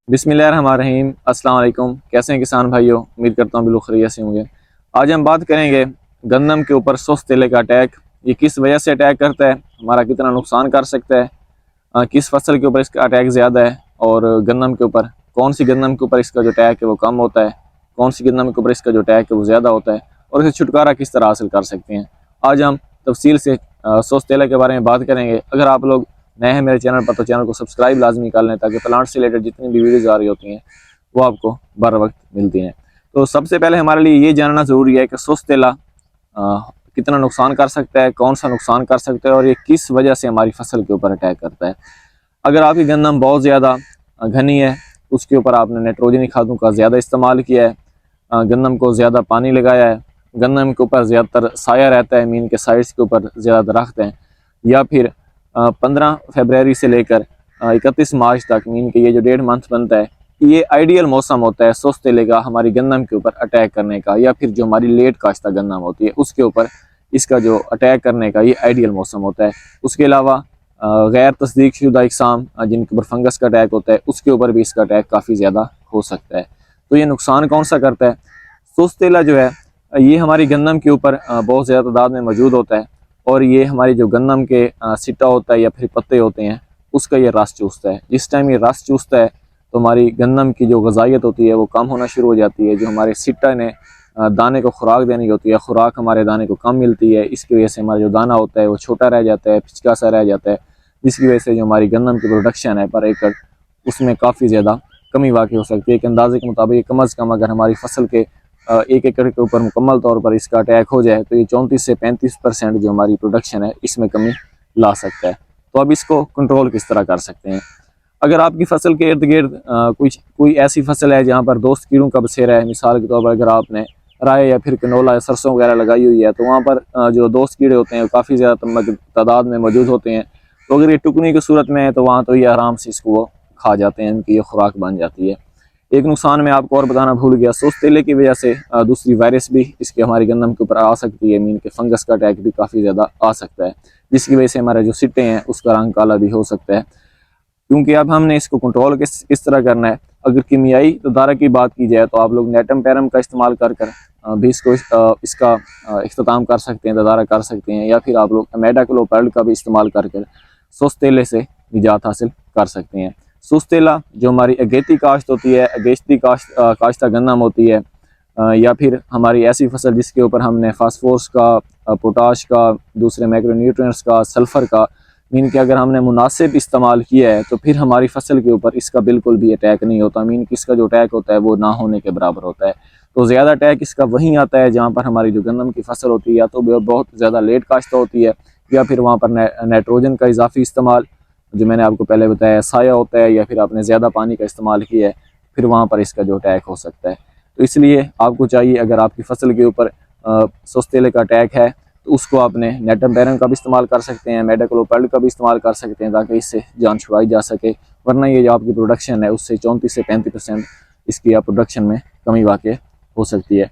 बिस्मिल्लाहिर्रहमानिर्रहीम। अस्सलाम वालेकुम। कैसे हैं किसान भाइयों? उम्मीद करता हूँ बिल्कुल खैरियत से होंगे। आज हम बात करेंगे गंदम के ऊपर सुस्त तेले का अटैक। ये किस वजह से अटैक करता है, हमारा कितना नुकसान कर सकता है, किस फसल के ऊपर इसका अटैक ज़्यादा है और गंदम के ऊपर कौन सी गंदम के ऊपर इसका जो अटैक है वो कम होता है, कौन सी गंदम के ऊपर इसका जो अटैक है वो ज़्यादा होता है और इसे छुटकारा किस तरह हासिल कर सकते हैं। आज हम तफसील से सुस्त तेले के बारे में बात करेंगे। अगर आप लोग नए हैं मेरे चैनल पर तो चैनल को सब्सक्राइब लाजमी कर लें ताकि प्लांट से रिलेटेड जितनी भी वीडियोज़ आ रही होती हैं वो आपको बर वक्त मिलती हैं। तो सबसे पहले हमारे लिए ये जानना ज़रूरी है कि सुस्त तेला कितना नुकसान कर सकता है, कौन सा नुकसान कर सकता है और ये किस वजह से हमारी फसल के ऊपर अटैक करता है। अगर आपकी गंदम बहुत ज़्यादा घनी है, उसके ऊपर आपने नाइट्रोजनी खादों का ज़्यादा इस्तेमाल किया है, गंदम को ज़्यादा पानी लगाया है, गंदम के ऊपर ज़्यादातर साया रहता है, मीन के साइड्स के ऊपर ज़्यादा दरख्त हैं, या फिर 15 फरवरी से लेकर 31 मार्च तक मीन के ये जो 1.5 मंथ बनता है, ये आइडियल मौसम होता है सुस्त तेले का हमारी गंदम के ऊपर अटैक करने का, या फिर जो हमारी लेट काश्ता गंदम होती है उसके ऊपर इसका जो अटैक करने का ये आइडियल मौसम होता है। उसके अलावा गैर तस्दीक शुदा इकसाम जिनके ऊपर फंगस का अटैक होता है उसके ऊपर भी इसका अटैक काफ़ी ज़्यादा हो सकता है। तो ये नुकसान कौन सा करता है? सुस्त तेला जो है ये हमारी गंदम के ऊपर बहुत ज़्यादा तादाद में मौजूद होता है और ये हमारी जो गंदम के सिट्टा होता है या फिर पत्ते होते हैं उसका ये रस चूसता है। जिस टाइम ये रस चूसता है तो हमारी गंदम की जो गजाइत होती है वो कम होना शुरू हो जाती है। जो हमारे सिट्टा ने दाने को खुराक देनी होती है, खुराक हमारे दाने को कम मिलती है, इसकी वजह से हमारा जो दाना होता है वो छोटा रह जाता है, पिचका सा रह जाता है, जिसकी वजह से जो हमारी गंदम की प्रोडक्शन है पर एकड़ उसमें काफ़ी ज़्यादा कमी वाक़ई हो सकती है। एक अंदाजे के मुताबिक कम अज़ कम अगर हमारी फसल के 1 एकड़ के ऊपर मुकम्मल तौर पर इसका अटैक हो जाए तो ये 34 से 35% जो हमारी प्रोडक्शन है इसमें कमी ला सकता है। तो अब इसको कंट्रोल किस तरह कर सकते हैं? अगर आपकी फसल के इर्द गिर्द कोई ऐसी फसल है जहाँ पर दोस्त कीड़ों का बसेरा है, मिसाल के तौर पर अगर आपने राय या फिर कनोला या सरसों वगैरह लगाई हुई है तो वहाँ पर जो दोस्त कीड़े होते हैं काफ़ी ज़्यादा तादाद में मौजूद होते हैं। तो अगर ये टुकनी की सूरत में है तो वहाँ तो ये आराम से इसको वो खा जाते हैं, इनकी ये खुराक बन जाती है। एक नुकसान मैं आपको और बताना भूल गया, सुस्त तेले की वजह से दूसरी वायरस भी इसके हमारी गंदम के ऊपर आ सकती है। मीन के फंगस का अटैक भी काफ़ी ज़्यादा आ सकता है, जिसकी वजह से हमारे जो सिट्टे हैं उसका रंग काला भी हो सकता है। क्योंकि अब हमने इसको कंट्रोल किस तरह करना है। अगर कीमियाई दारा की बात की जाए तो आप लोग नेटम पैरम का इस्तेमाल कर भी इसका इख्तिताम कर सकते हैं, दारा कर सकते हैं, या फिर आप लोग इमेडाक्लोप्रिड का भी इस्तेमाल कर सुस्त तेले से निजात हासिल कर सकते हैं। सुस्त तेला जो हमारी अगेती काश्त होती है, अगेती काश्ता गंदम होती है, या फिर हमारी ऐसी फसल जिसके ऊपर हमने फास्फोरस का, पोटाश का, दूसरे मैक्रोन्यूट्रिएंट्स का, सल्फ़र का, मीन के अगर हमने मुनासिब इस्तेमाल किया है तो फिर हमारी फसल के ऊपर इसका बिल्कुल भी अटैक नहीं होता। मीन कि इसका जो अटैक होता है वो ना होने के बराबर होता है। तो ज़्यादा अटैक इसका वहीं आता है जहाँ पर हमारी जो गंदम की फसल होती है या तो बहुत ज़्यादा लेट काश्त होती है, या फिर वहाँ पर नाइट्रोजन का इजाफी इस्तेमाल जो मैंने आपको पहले बताया, साया होता है, या फिर आपने ज़्यादा पानी का इस्तेमाल किया है, फिर वहाँ पर इसका जो अटैक हो सकता है। तो इसलिए आपको चाहिए अगर आपकी फसल के ऊपर सुस्त तेले का अटैक है तो उसको आपने नेटम पैरम का भी इस्तेमाल कर सकते हैं, इमेडाक्लोप्रिड का भी इस्तेमाल कर सकते हैं ताकि इससे जान छुड़ाई जा सके। वरना ये जो आपकी प्रोडक्शन है उससे 34 से 35% इसकी आप प्रोडक्शन में कमी वाक़ई हो सकती है।